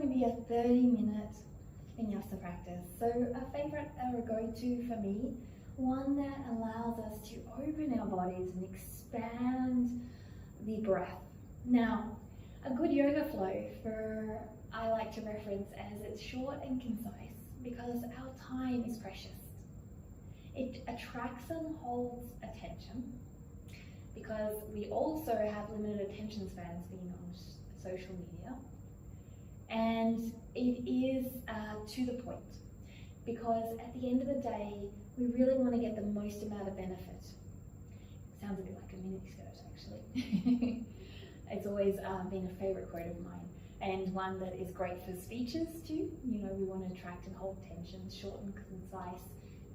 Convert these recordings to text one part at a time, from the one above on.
going to be a 30-minute Vinyasa practice. So a favorite or a go-to for me, one that allows us to open our bodies and expand the breath. Now, a good yoga flow I like to reference as it's short and concise because our time is precious. It attracts and holds attention because we also have limited attention spans being on social media. And it is to the point because at the end of the day, we really want to get the most amount of benefit. Sounds a bit like a mini skirt actually. It's always been a favorite quote of mine and one that is great for speeches too. You know, we want to attract and hold tension, short and concise,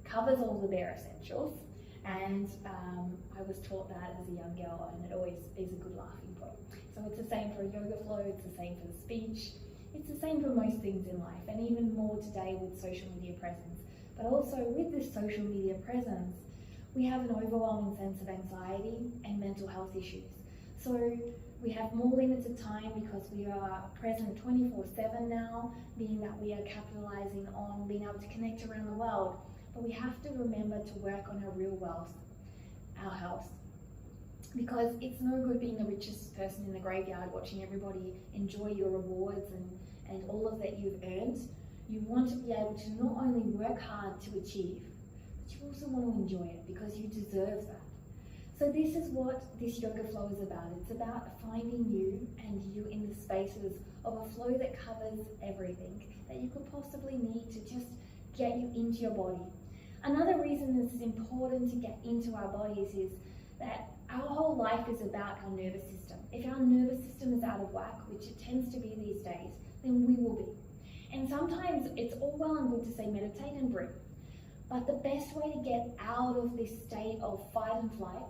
covers all the bare essentials. And I was taught that as a young girl and it always is a good laughing point. So it's the same for a yoga flow, it's the same for the speech. It's the same for most things in life, and even more today with social media presence. But also with this social media presence, we have an overwhelming sense of anxiety and mental health issues. So we have more limited time because we are present 24/7 now, being that we are capitalizing on being able to connect around the world. But we have to remember to work on our real wealth, our health. Because it's no good being the richest person in the graveyard watching everybody enjoy your rewards and all of that you've earned. You want to be able to not only work hard to achieve, but you also want to enjoy it because you deserve that. So this is what this yoga flow is about. It's about finding you and you in the spaces of a flow that covers everything that you could possibly need to just get you into your body. Another reason this is important to get into our bodies is that our whole life is about our nervous system. If our nervous system is out of whack, which it tends to be these days, then we will be. And sometimes it's all well and good to say meditate and breathe, but the best way to get out of this state of fight and flight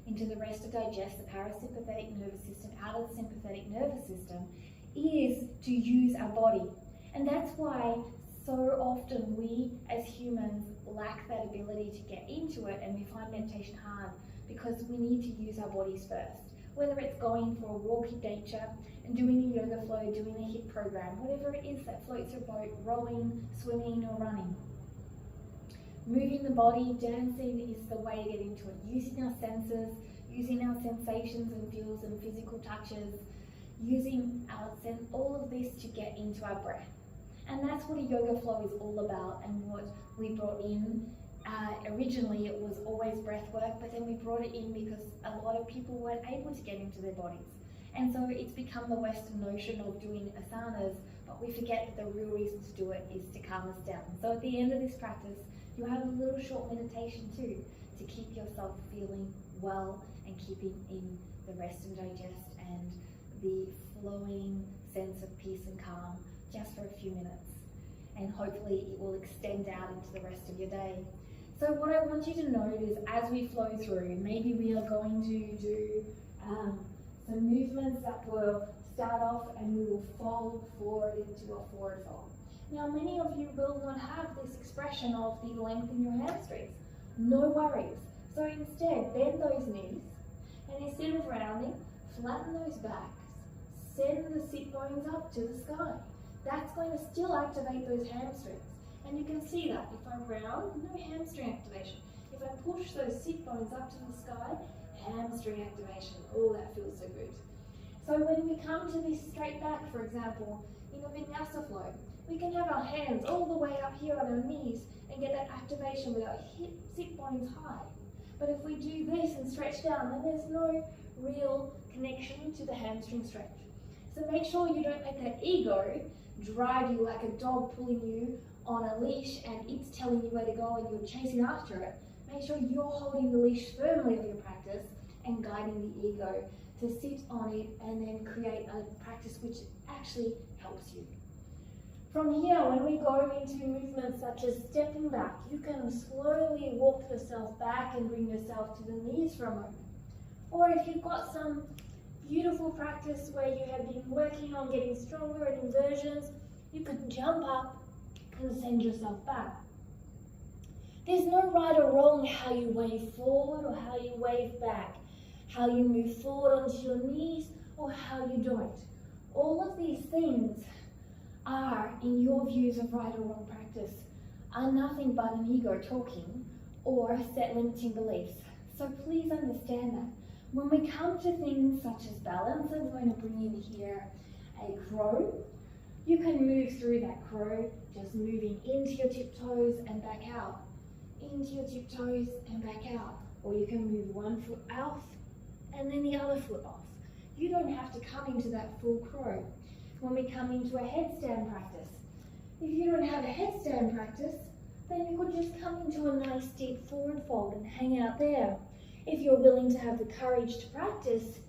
into the rest of digest, the parasympathetic nervous system, out of the sympathetic nervous system, is to use our body. And that's why so often we as humans lack that ability to get into it, and we find meditation hard because we need to use our bodies first. Whether it's going for a walk in nature and doing a yoga flow, doing a HIIT program, whatever it is that floats your boat, rowing, swimming or running. Moving the body, dancing is the way to get into it. Using our senses, using our sensations and feels and physical touches, using all of this to get into our breath. And that's what a yoga flow is all about and what we brought in. Originally it was always breath work, but then we brought it in because a lot of people weren't able to get into their bodies. And so it's become the Western notion of doing asanas, but we forget that the real reason to do it is to calm us down. So at the end of this practice, you have a little short meditation too, to keep yourself feeling well and keeping in the rest and digest and the flowing sense of peace and calm just for a few minutes. And hopefully it will extend out into the rest of your day. So what I want you to note is as we flow through, maybe we are going to do some movements that will start off and we will fold forward into a forward fold. Now many of you will not have this expression of the length in your hamstrings. No worries. So instead, bend those knees and instead of rounding, flatten those backs. Send the sit bones up to the sky. That's going to still activate those hamstrings. And you can see that if I round, no hamstring activation. If I push those sit bones up to the sky, hamstring activation. Oh, that feels so good. So when we come to this straight back, for example, in a Vinyasa flow, we can have our hands all the way up here on our knees and get that activation with our sit bones high. But if we do this and stretch down, then there's no real connection to the hamstring stretch. So make sure you don't let that ego drive you like a dog pulling you on a leash and it's telling you where to go and you're chasing after it. Make sure you're holding the leash firmly of your practice and guiding the ego to sit on it and then create a practice which actually helps you. From here, when we go into movements such as stepping back, you can slowly walk yourself back and bring yourself to the knees for a moment. Or if you've got some beautiful practice where you have been working on getting stronger at inversions, you could jump up and send yourself back. There's no right or wrong how you wave forward or how you wave back, how you move forward onto your knees or how you don't. All of these things are, in your views of right or wrong practice, are nothing but an ego talking or set limiting beliefs. So please understand that. When we come to things such as balance, I'm going to bring in here a crow. You can move through that crow, just moving into your tiptoes and back out. Into your tiptoes and back out. Or you can move one foot out and then the other foot off. You don't have to come into that full crow. When we come into a headstand practice, if you don't have a headstand practice, then you could just come into a nice deep forward fold and hang out there. If you're willing to have the courage to practice,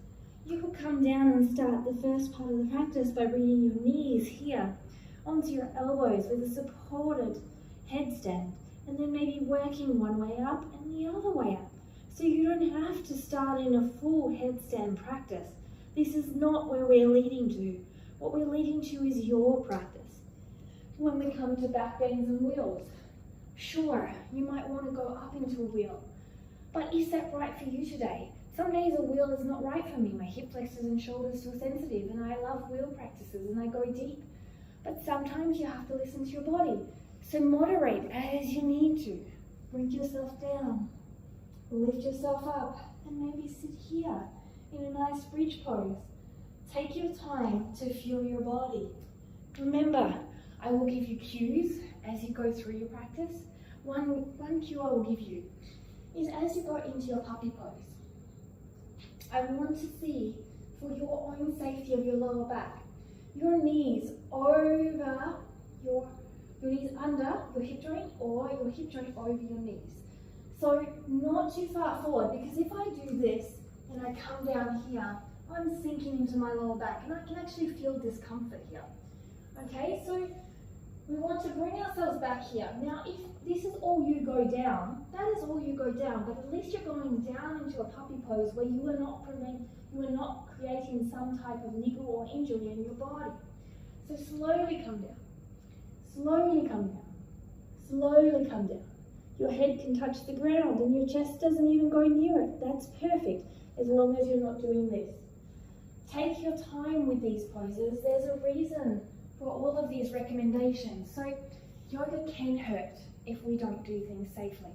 you could come down and start the first part of the practice by bringing your knees here onto your elbows with a supported headstand, and then maybe working one way up and the other way up. So you don't have to start in a full headstand practice. This is not where we're leading to. What we're leading to is your practice. When we come to back bends and wheels, sure, you might want to go up into a wheel, but is that right for you today? Some days a wheel is not right for me. My hip flexors and shoulders feel sensitive, and I love wheel practices and I go deep. But sometimes you have to listen to your body. So moderate as you need to. Bring yourself down, lift yourself up, and maybe sit here in a nice bridge pose. Take your time to feel your body. Remember, I will give you cues as you go through your practice. One cue I will give you is as you go into your puppy pose, I want to see, for your own safety of your lower back, your knees over your knees under your hip joint or your hip joint over your knees. So not too far forward, because if I do this and I come down here, I'm sinking into my lower back and I can actually feel discomfort here. Okay, so we want to bring ourselves back here. Now, if this is all you go down, that is all you go down, but at least you're going down into a puppy pose where you are not creating some type of niggle or injury in your body. So slowly come down, slowly come down, slowly come down. Your head can touch the ground and your chest doesn't even go near it. That's perfect, as long as you're not doing this. Take your time with these poses. There's a reason for all of these recommendations. So yoga can hurt if we don't do things safely.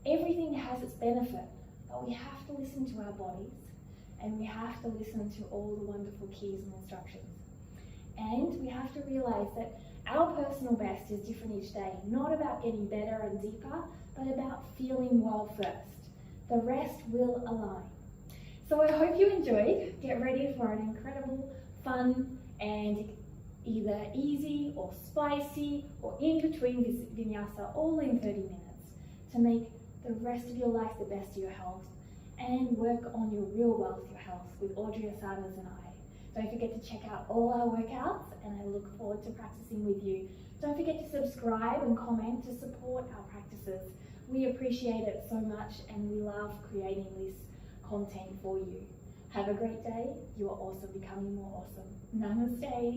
Everything has its benefit, but we have to listen to our bodies and we have to listen to all the wonderful keys and instructions. And we have to realize that our personal best is different each day, not about getting better and deeper, but about feeling well first. The rest will align. So I hope you enjoyed. Get ready for an incredible, fun, and either easy or spicy or in between Vinyasa, all in 30 minutes, to make the rest of your life the best of your health and work on your real wealth, your health, with Audri, Asana and I. Don't forget to check out all our workouts, and I look forward to practicing with you. Don't forget to subscribe and comment to support our practices. We appreciate it so much and we love creating this content for you. Have a great day. You are also becoming more awesome. Namaste.